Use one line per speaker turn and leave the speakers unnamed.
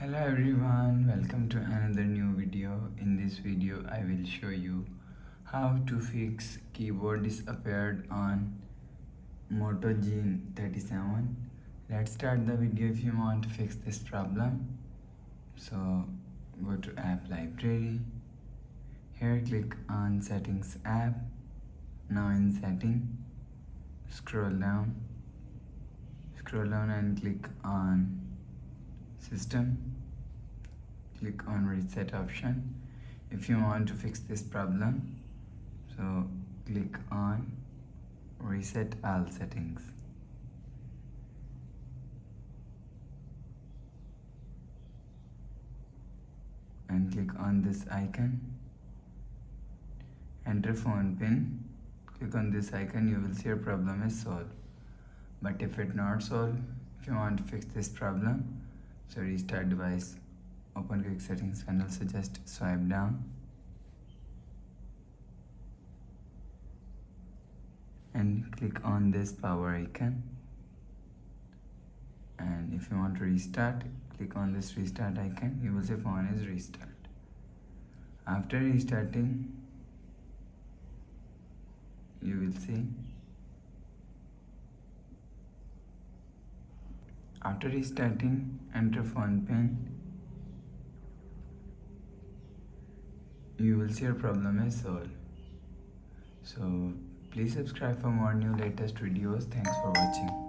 Hello everyone, welcome to another new video. In this video I will show you how to fix keyboard disappeared on Moto G37. Let's start the video. If you want to fix this problem, so go to app library. Here click on settings app. Now in setting, scroll down and click on system. Click on reset option if you want to fix this problem, so click on reset all settings and click on this icon, enter phone pin, click on this icon. You will see your problem is solved. But if it not solved, if you want to fix this problem, so restart device, open quick settings panel, so just swipe down and click on this power icon, and if you want to restart, click on this restart icon. You will see phone is restart. After restarting, you will see after restarting, enter phone pin. You will see your problem is solved. So please subscribe for more new latest videos. Thanks for watching.